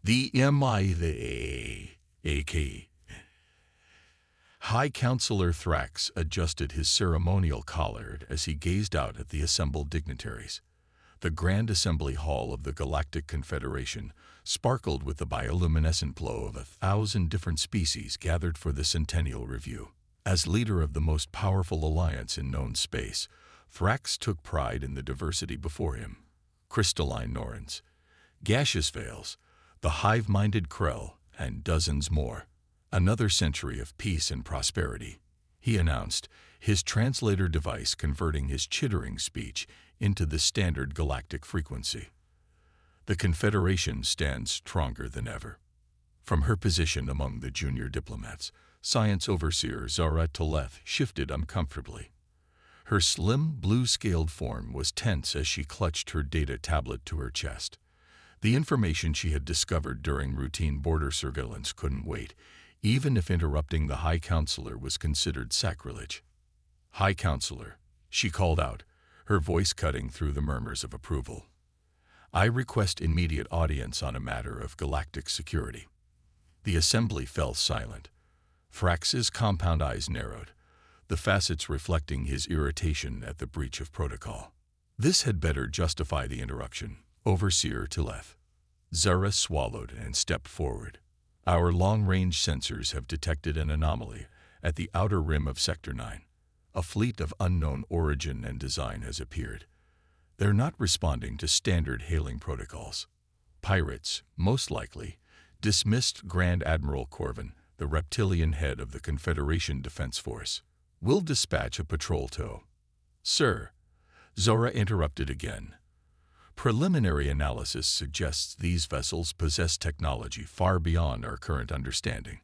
The M.I.A.K. High Counselor Thrax adjusted his ceremonial collar as he gazed out at the assembled dignitaries. The Grand Assembly Hall of the Galactic Confederation sparkled with the bioluminescent glow of 1,000 different species gathered for the Centennial Review. As leader of the most powerful alliance in known space, Thrax took pride in the diversity before him. Crystalline Norans, gaseous Veils, the hive-minded Krell, and dozens more. Another century of peace and prosperity, he announced, his translator device converting his chittering speech into the standard galactic frequency. The Confederation stands stronger than ever. From her position among the junior diplomats, Science Overseer Zara Taleth shifted uncomfortably. Her slim, blue-scaled form was tense as she clutched her data tablet to her chest. The information she had discovered during routine border surveillance couldn't wait, even if interrupting the High Counselor was considered sacrilege. "High Counselor," she called out, her voice cutting through the murmurs of approval. "I request immediate audience on a matter of galactic security." The assembly fell silent. Thrax's compound eyes narrowed, the facets reflecting his irritation at the breach of protocol. This had better justify the interruption, Overseer Taleth. Zara swallowed and stepped forward. "Our long-range sensors have detected an anomaly at the outer rim of Sector 9. A fleet of unknown origin and design has appeared. They're not responding to standard hailing protocols. Pirates, most likely, dismissed Grand Admiral Corvin, the reptilian head of the Confederation Defense Force. We'll dispatch a patrol tow." "Sir," Zora interrupted again. "Preliminary analysis suggests these vessels possess technology far beyond our current understanding."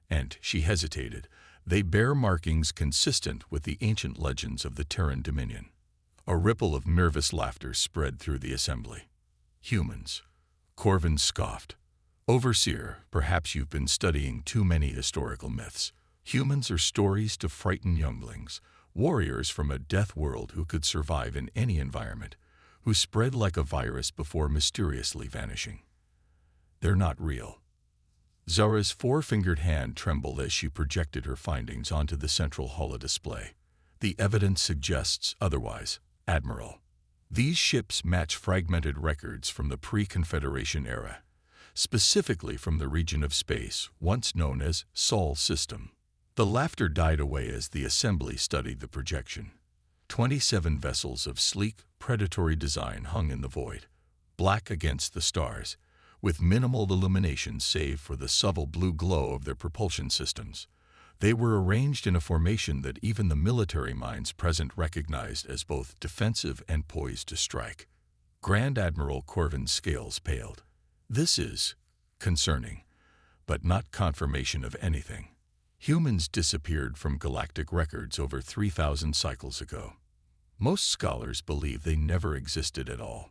And she hesitated. "They bear markings consistent with the ancient legends of the Terran Dominion." A ripple of nervous laughter spread through the assembly. "Humans," Corvin scoffed. "Overseer, perhaps you've been studying too many historical myths. Humans are stories to frighten younglings, warriors from a death world who could survive in any environment, who spread like a virus before mysteriously vanishing. They're not real." Zara's four-fingered hand trembled as she projected her findings onto the central holodisplay. "The evidence suggests otherwise, Admiral. These ships match fragmented records from the pre-Confederation era, specifically from the region of space once known as Sol System." The laughter died away as the assembly studied the projection. 27 vessels of sleek, predatory design hung in the void, black against the stars, with minimal illumination save for the subtle blue glow of their propulsion systems. They were arranged in a formation that even the military minds present recognized as both defensive and poised to strike. Grand Admiral Corvin's scales paled. "This is concerning, but not confirmation of anything. Humans disappeared from galactic records over 3,000 cycles ago. Most scholars believe they never existed at all."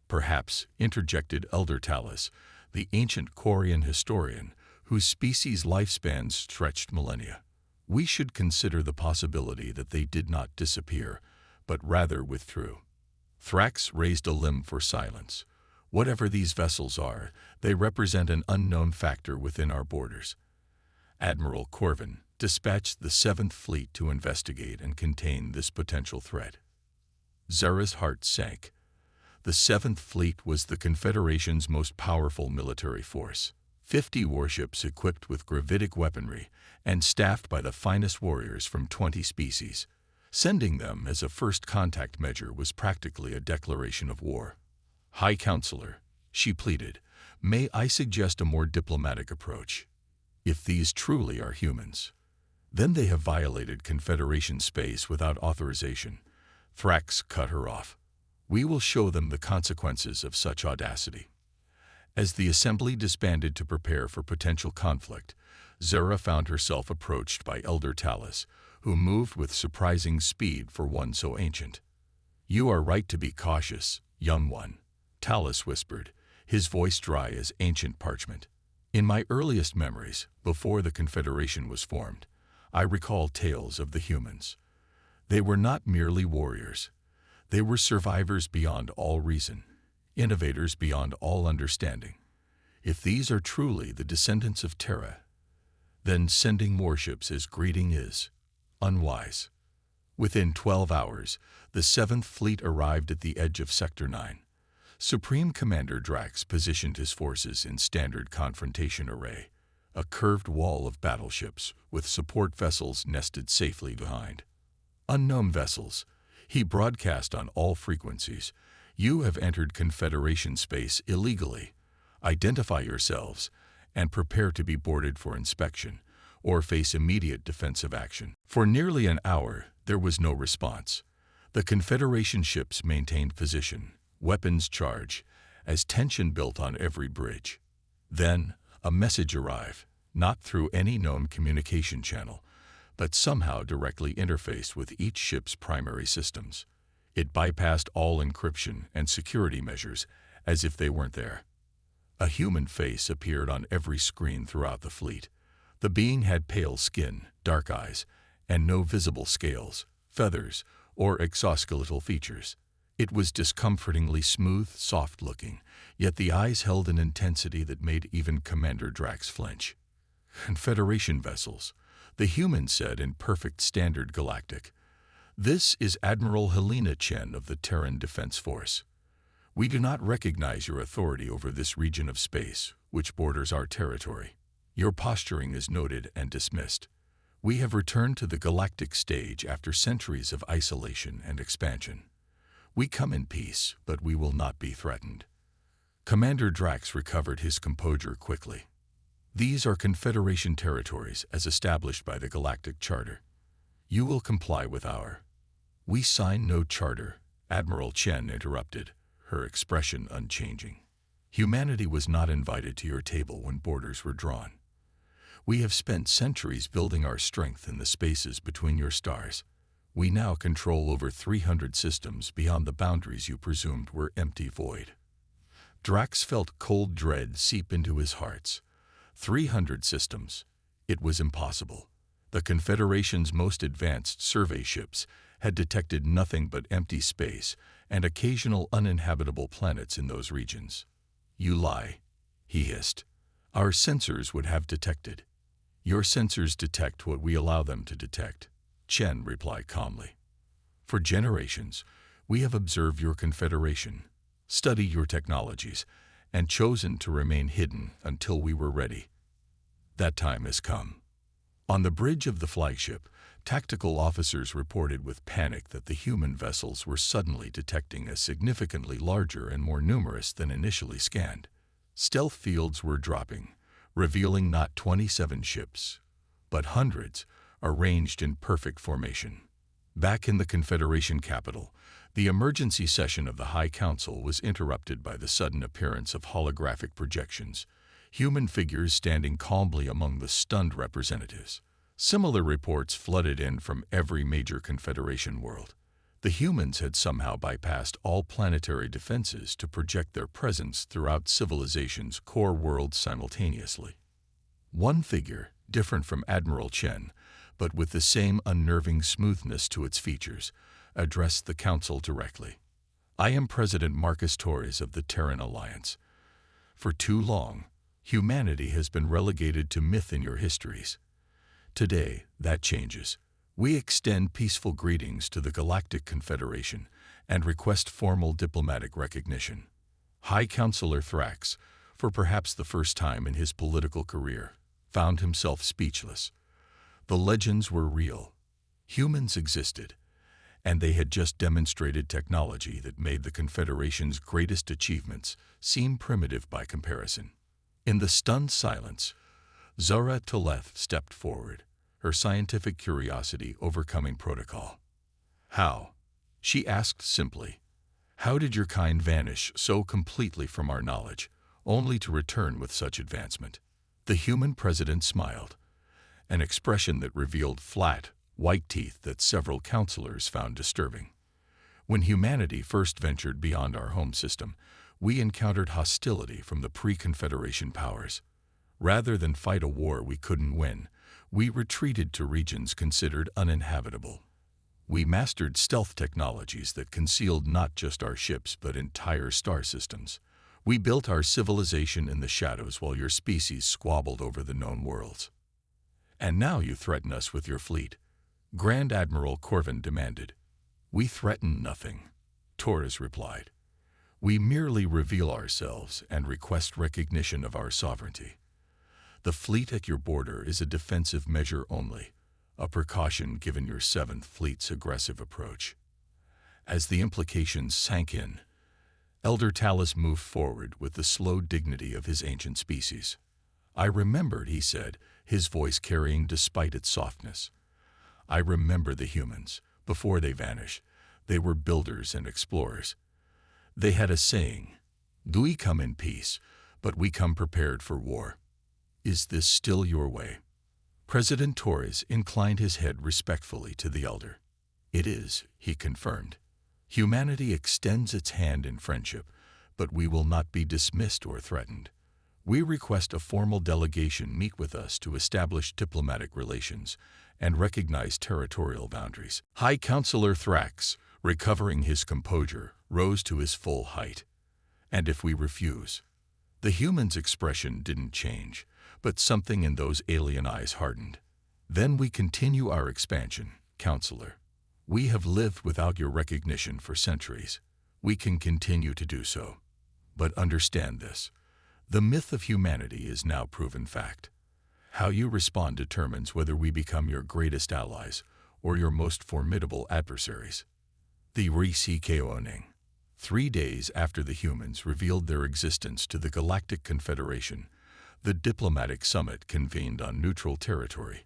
"Perhaps," interjected Elder Talus, the ancient Quarian historian, whose species' lifespans stretched millennia. "We should consider the possibility that they did not disappear, but rather withdrew." Thrax raised a limb for silence. "Whatever these vessels are, they represent an unknown factor within our borders. Admiral Corvin dispatched the 7th Fleet to investigate and contain this potential threat." Zara's heart sank. The 7th Fleet was the Confederation's most powerful military force. 50 warships equipped with gravitic weaponry and staffed by the finest warriors from 20 species. Sending them as a first contact measure was practically a declaration of war. "High Counselor," she pleaded, "may I suggest a more diplomatic approach? If these truly are humans, then they have violated Confederation space without authorization." Thrax cut her off. "We will show them the consequences of such audacity." As the assembly disbanded to prepare for potential conflict, Zara found herself approached by Elder Talus, who moved with surprising speed for one so ancient. "You are right to be cautious, young one," Talus whispered, his voice dry as ancient parchment. "In my earliest memories, before the Confederation was formed, I recall tales of the humans. They were not merely warriors. They were survivors beyond all reason, innovators beyond all understanding. If these are truly the descendants of Terra, then sending warships as greeting is unwise. Within 12 hours, the 7th Fleet arrived at the edge of Sector 9. Supreme Commander Drax positioned his forces in standard confrontation array, a curved wall of battleships with support vessels nested safely behind. Unknown vessels, he broadcast on all frequencies. You have entered Confederation space illegally. Identify yourselves and prepare to be boarded for inspection or face immediate defensive action. For nearly an hour, there was no response. The Confederation ships maintained position, weapons charged, as tension built on every bridge. Then, a message arrived, not through any known communication channel, but somehow directly interfaced with each ship's primary systems. It bypassed all encryption and security measures as if they weren't there. A human face appeared on every screen throughout the fleet. The being had pale skin, dark eyes, and no visible scales, feathers, or exoskeletal features. It was discomfortingly smooth, soft-looking, yet the eyes held an intensity that made even Commander Drax flinch. Confederation vessels, the human said in perfect standard Galactic. This is Admiral Helena Chen of the Terran Defense Force. We do not recognize your authority over this region of space, which borders our territory. Your posturing is noted and dismissed. We have returned to the galactic stage after centuries of isolation and expansion. We come in peace, but we will not be threatened. Commander Drax recovered his composure quickly. These are Confederation territories as established by the Galactic Charter. You will comply with our... We sign no charter, Admiral Chen interrupted, her expression unchanging. Humanity was not invited to your table when borders were drawn. We have spent centuries building our strength in the spaces between your stars. We now control over 300 systems beyond the boundaries you presumed were empty void. Drax felt cold dread seep into his heart. 300 systems. It was impossible. The Confederation's most advanced survey ships had detected nothing but empty space and occasional uninhabitable planets in those regions. You lie, he hissed. Our sensors would have detected. Your sensors detect what we allow them to detect, Chen replied calmly. For generations, we have observed your Confederation, studied your technologies, and chosen to remain hidden until we were ready. That time has come. On the bridge of the flagship, tactical officers reported with panic that the human vessels were suddenly detecting a significantly larger and more numerous than initially scanned. Stealth fields were dropping, revealing not 27 ships, but hundreds, arranged in perfect formation. Back in the Confederation capital, the emergency session of the High Council was interrupted by the sudden appearance of holographic projections, human figures standing calmly among the stunned representatives. Similar reports flooded in from every major Confederation world. The humans had somehow bypassed all planetary defenses to project their presence throughout civilization's core worlds simultaneously. One figure, different from Admiral Chen, but with the same unnerving smoothness to its features, addressed the Council directly. I am President Marcus Torres of the Terran Alliance. For too long, humanity has been relegated to myth in your histories. Today, that changes. We extend peaceful greetings to the Galactic Confederation and request formal diplomatic recognition. High Counselor Thrax, for perhaps the first time in his political career, found himself speechless. The legends were real. Humans existed, and they had just demonstrated technology that made the Confederation's greatest achievements seem primitive by comparison. In the stunned silence, Zara Toleth stepped forward, her scientific curiosity overcoming protocol. How? She asked simply. How did your kind vanish so completely from our knowledge, only to return with such advancement? The human president smiled, an expression that revealed flat, white teeth that several counselors found disturbing. When humanity first ventured beyond our home system, we encountered hostility from the pre-Confederation powers. Rather than fight a war we couldn't win, we retreated to regions considered uninhabitable. We mastered stealth technologies that concealed not just our ships but entire star systems. We built our civilization in the shadows while your species squabbled over the known worlds. And now you threaten us with your fleet, Grand Admiral Corvin demanded. We threaten nothing, Torres replied. We merely reveal ourselves and request recognition of our sovereignty. The fleet at your border is a defensive measure only, a precaution given your Seventh Fleet's aggressive approach. As the implications sank in, Elder Talus moved forward with the slow dignity of his ancient species. I remembered, he said, his voice carrying despite its softness. I remember the humans. Before they vanished, they were builders and explorers. They had a saying, "We come in peace, but we come prepared for war." Is this still your way? President Torres inclined his head respectfully to the elder. It is, he confirmed. Humanity extends its hand in friendship, but we will not be dismissed or threatened. We request a formal delegation meet with us to establish diplomatic relations and recognize territorial boundaries. High Counselor Thrax, recovering his composure, rose to his full height. And if we refuse? The human's expression didn't change, but something in those alien eyes hardened. Then we continue our expansion, Counselor. We have lived without your recognition for centuries. We can continue to do so. But understand this. The myth of humanity is now proven fact. How you respond determines whether we become your greatest allies or your most formidable adversaries. The Risikoning. 3 days after the humans revealed their existence to the Galactic Confederation, the diplomatic summit convened on neutral territory,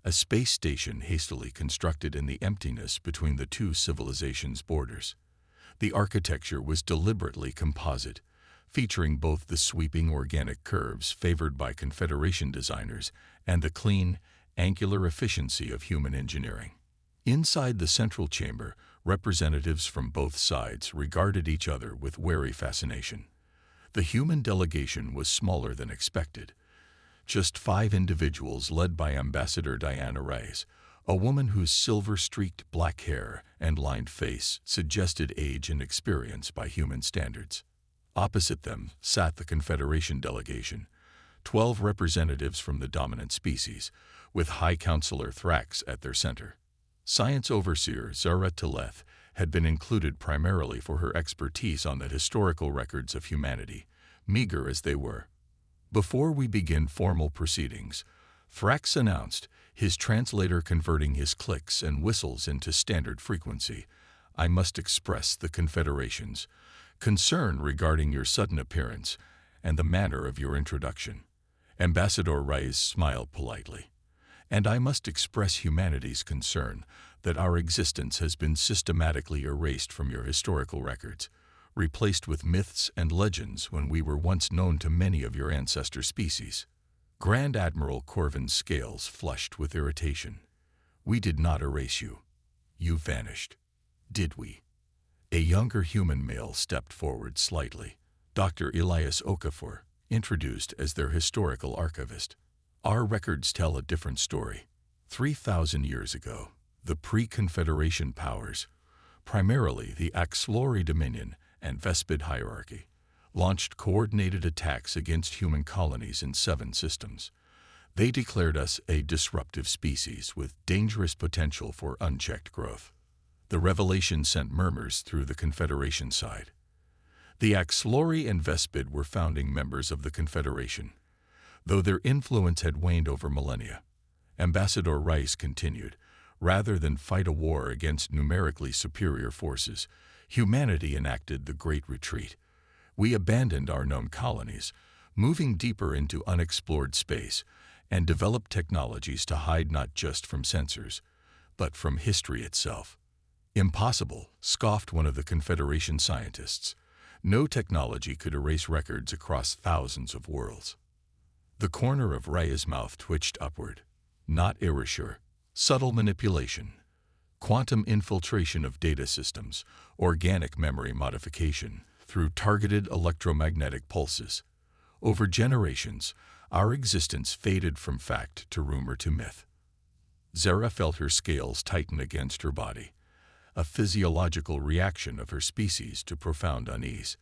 a space station hastily constructed in the emptiness between the two civilizations' borders. The architecture was deliberately composite, featuring both the sweeping organic curves favored by Confederation designers and the clean, angular efficiency of human engineering. Inside the central chamber, representatives from both sides regarded each other with wary fascination. The human delegation was smaller than expected. Just 5 individuals led by Ambassador Diana Reyes, a woman whose silver-streaked black hair and lined face suggested age and experience by human standards. Opposite them sat the Confederation delegation, 12 representatives from the dominant species, with High Counselor Thrax at their center. Science Overseer Zara Teleth had been included primarily for her expertise on the historical records of humanity, meager as they were. Before we begin formal proceedings, Thrax announced, his translator converting his clicks and whistles into standard frequency, I must express the Confederation's concern regarding your sudden appearance and the manner of your introduction. Ambassador Reyes smiled politely. And I must express humanity's concern that our existence has been systematically erased from your historical records, replaced with myths and legends when we were once known to many of your ancestor species. Grand Admiral Corvin's scales flushed with irritation. We did not erase you. You vanished. Did we? A younger human male stepped forward slightly, Dr. Elias Okafor, introduced as their historical archivist. Our records tell a different story. 3,000 years ago, the pre-Confederation powers, primarily the Axlori Dominion and Vespid hierarchy, launched coordinated attacks against human colonies in 7 systems. They declared us a disruptive species with dangerous potential for unchecked growth. The revelation sent murmurs through the Confederation side. The Axlori and Vespid were founding members of the Confederation, though their influence had waned over millennia. Ambassador Rice continued, rather than fight a war against numerically superior forces, humanity enacted the Great Retreat. We abandoned our known colonies, moving deeper into unexplored space, and developed technologies to hide not just from censors, but from history itself. Impossible, scoffed one of the Confederation scientists. No technology could erase records across thousands of worlds. The corner of Reyes' mouth twitched upward. Not erasure, subtle manipulation, quantum infiltration of data systems, organic memory modification through targeted electromagnetic pulses. Over generations, our existence faded from fact to rumor to myth. Zara felt her scales tighten against her body, a physiological reaction of her species to profound unease.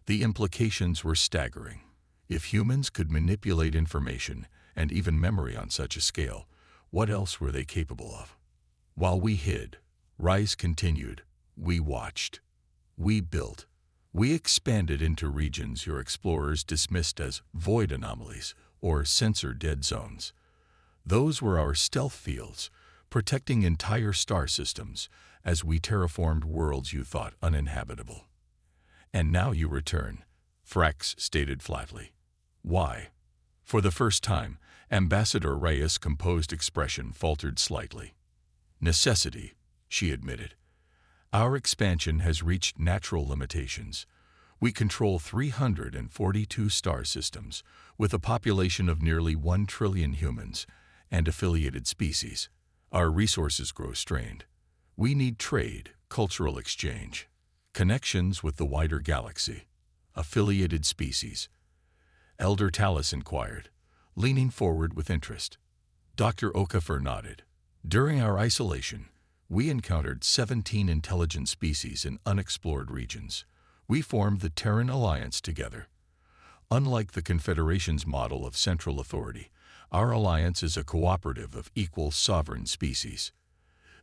The implications were staggering. If humans could manipulate information and even memory on such a scale, what else were they capable of? While we hid, Rice continued. We watched. We built. We expanded into regions your explorers dismissed as void anomalies or sensor dead zones. Those were our stealth fields, protecting entire star systems as we terraformed worlds you thought uninhabitable. And now you return, Thrax stated flatly. Why? For the first time, Ambassador Reyes' composed expression faltered slightly. Necessity, she admitted. Our expansion has reached natural limitations. We control 342 star systems, with a population of nearly 1 trillion humans and affiliated species. Our resources grow strained. We need trade, cultural exchange, connections with the wider galaxy, affiliated species. Elder Talus inquired, leaning forward with interest. Dr. Okafor nodded. During our isolation, we encountered 17 intelligent species in unexplored regions. We formed the Terran Alliance together. Unlike the Confederation's model of central authority, our alliance is a cooperative of equal sovereign species.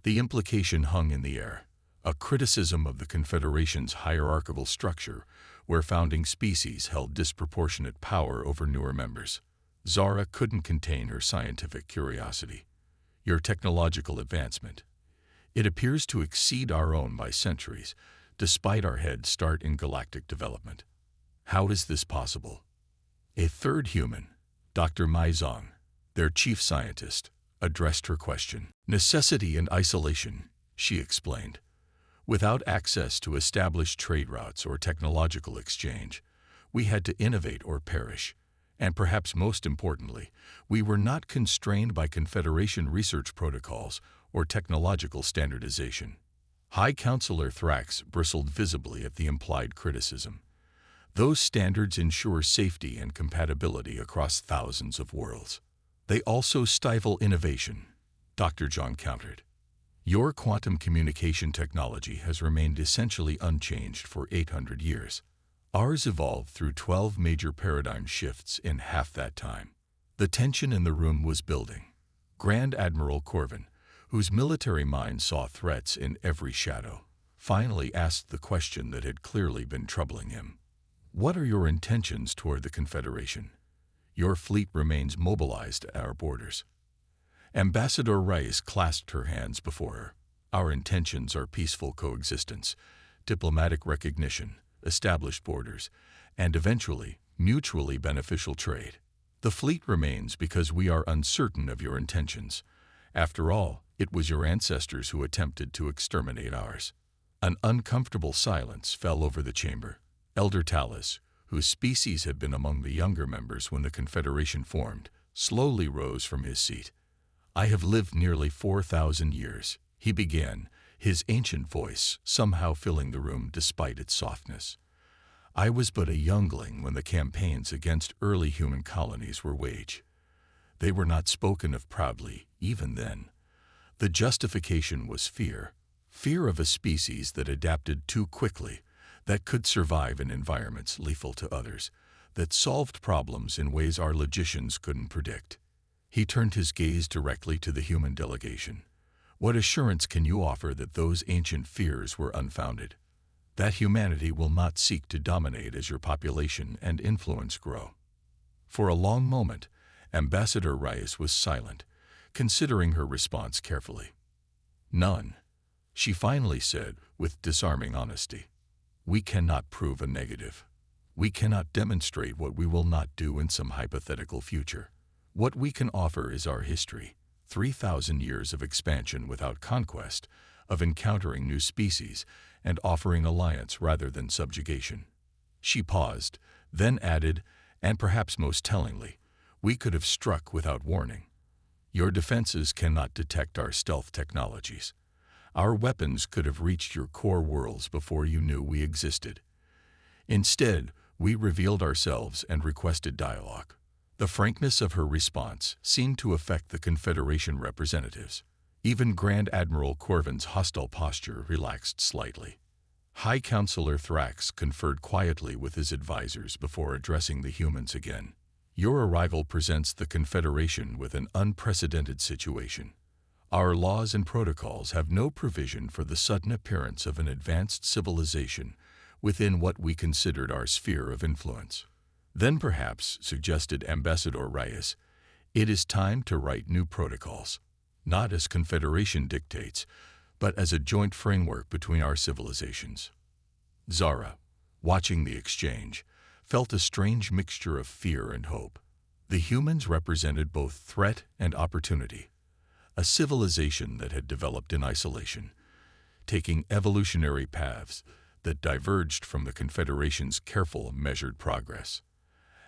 The implication hung in the air, a criticism of the Confederation's hierarchical structure, where founding species held disproportionate power over newer members. Zara couldn't contain her scientific curiosity. Your technological advancement. It appears to exceed our own by centuries, despite our head start in galactic development. How is this possible? A third human, Dr. Maizong, their chief scientist, addressed her question. Necessity and isolation, she explained. Without access to established trade routes or technological exchange, we had to innovate or perish. And perhaps most importantly, we were not constrained by Confederation research protocols or technological standardization. High Counselor Thrax bristled visibly at the implied criticism. Those standards ensure safety and compatibility across thousands of worlds. They also stifle innovation, Dr. John countered. Your quantum communication technology has remained essentially unchanged for 800 years. Ours evolved through 12 major paradigm shifts in half that time. The tension in the room was building. Grand Admiral Corvin, whose military mind saw threats in every shadow, finally asked the question that had clearly been troubling him. What are your intentions toward the Confederation? Your fleet remains mobilized at our borders. Ambassador Rice clasped her hands before her. Our intentions are peaceful coexistence, diplomatic recognition, established borders, and eventually, mutually beneficial trade. The fleet remains because we are uncertain of your intentions. After all, it was your ancestors who attempted to exterminate ours. An uncomfortable silence fell over the chamber. Elder Talus, whose species had been among the younger members when the Confederation formed, slowly rose from his seat. I have lived nearly 4,000 years, he began, his ancient voice somehow filling the room despite its softness. I was but a youngling when the campaigns against early human colonies were waged. They were not spoken of proudly, even then. The justification was fear, fear of a species that adapted too quickly, that could survive in environments lethal to others, that solved problems in ways our logicians couldn't predict. He turned his gaze directly to the human delegation. What assurance can you offer that those ancient fears were unfounded? That humanity will not seek to dominate as your population and influence grow? For a long moment, Ambassador Reyes was silent, considering her response carefully. None, she finally said with disarming honesty. We cannot prove a negative. We cannot demonstrate what we will not do in some hypothetical future. What we can offer is our history, 3,000 years of expansion without conquest, of encountering new species, and offering alliance rather than subjugation. She paused, then added, and perhaps most tellingly, we could have struck without warning. Your defenses cannot detect our stealth technologies. Our weapons could have reached your core worlds before you knew we existed. Instead, we revealed ourselves and requested dialogue. The frankness of her response seemed to affect the Confederation representatives. Even Grand Admiral Corvin's hostile posture relaxed slightly. High Counselor Thrax conferred quietly with his advisors before addressing the humans again. Your arrival presents the Confederation with an unprecedented situation. Our laws and protocols have no provision for the sudden appearance of an advanced civilization within what we considered our sphere of influence. Then perhaps, suggested Ambassador Reyes, it is time to write new protocols, not as Confederation dictates, but as a joint framework between our civilizations. Zara, watching the exchange, felt a strange mixture of fear and hope. The humans represented both threat and opportunity, a civilization that had developed in isolation, taking evolutionary paths that diverged from the Confederation's careful, measured progress.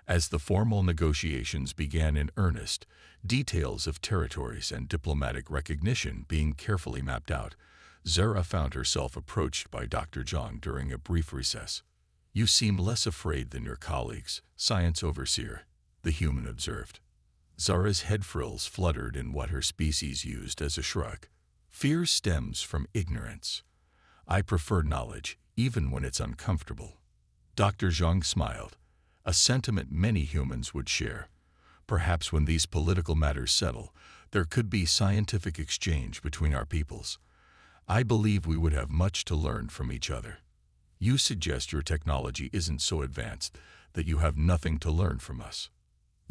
As the formal negotiations began in earnest, details of territories and diplomatic recognition being carefully mapped out, Zara found herself approached by Dr. Zhang during a brief recess. "You seem less afraid than your colleagues, Science Overseer," the human observed. Zara's head frills fluttered in what her species used as a shrug. "Fear stems from ignorance. I prefer knowledge, even when it's uncomfortable." Dr. Zhang smiled, a sentiment many humans would share. Perhaps when these political matters settle, there could be scientific exchange between our peoples. I believe we would have much to learn from each other. You suggest your technology isn't so advanced that you have nothing to learn from us?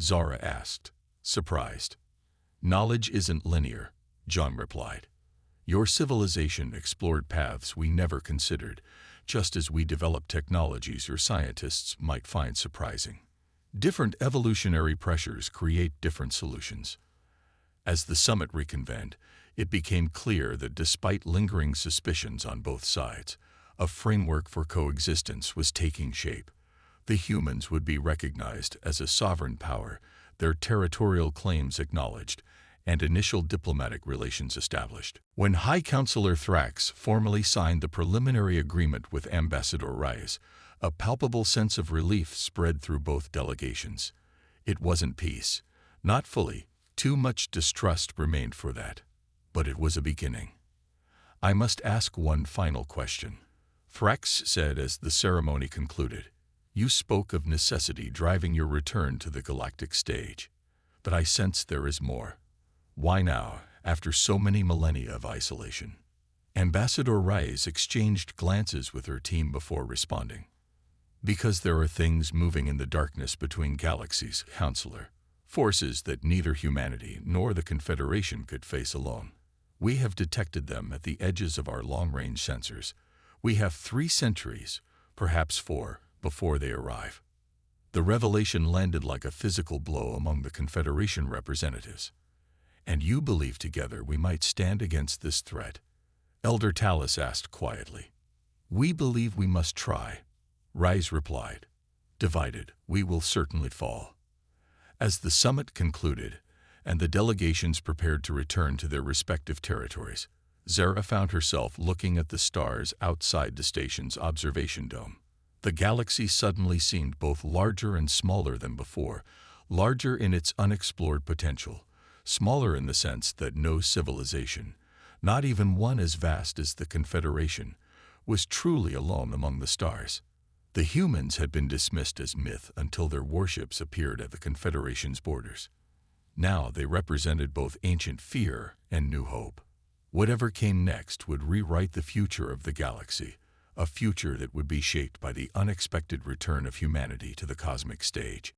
Zara asked, surprised. "Knowledge isn't linear," John replied. "Your civilization explored paths we never considered, just as we develop technologies your scientists might find surprising. Different evolutionary pressures create different solutions." As the summit reconvened, it became clear that despite lingering suspicions on both sides, a framework for coexistence was taking shape. The humans would be recognized as a sovereign power, their territorial claims acknowledged, and initial diplomatic relations established. When High Counselor Thrax formally signed the preliminary agreement with Ambassador Reyes, a palpable sense of relief spread through both delegations. It wasn't peace, not fully. Too much distrust remained for that. But it was a beginning. "I must ask one final question," Thrax said as the ceremony concluded. "You spoke of necessity driving your return to the galactic stage, but I sense there is more. Why now, after so many millennia of isolation?" Ambassador Reyes exchanged glances with her team before responding. "Because there are things moving in the darkness between galaxies, Counselor. Forces that neither humanity nor the Confederation could face alone. We have detected them at the edges of our long-range sensors. We have 3 centuries, perhaps 4, before they arrive." The revelation landed like a physical blow among the Confederation representatives. "And you believe together we might stand against this threat?" Elder Talus asked quietly. "We believe we must try," Reyes replied. "Divided, we will certainly fall." As the summit concluded, and the delegations prepared to return to their respective territories, Zara found herself looking at the stars outside the station's observation dome. The galaxy suddenly seemed both larger and smaller than before, larger in its unexplored potential, smaller in the sense that no civilization, not even one as vast as the Confederation, was truly alone among the stars. The humans had been dismissed as myth until their warships appeared at the Confederation's borders. Now they represented both ancient fear and new hope. Whatever came next would rewrite the future of the galaxy, a future that would be shaped by the unexpected return of humanity to the cosmic stage.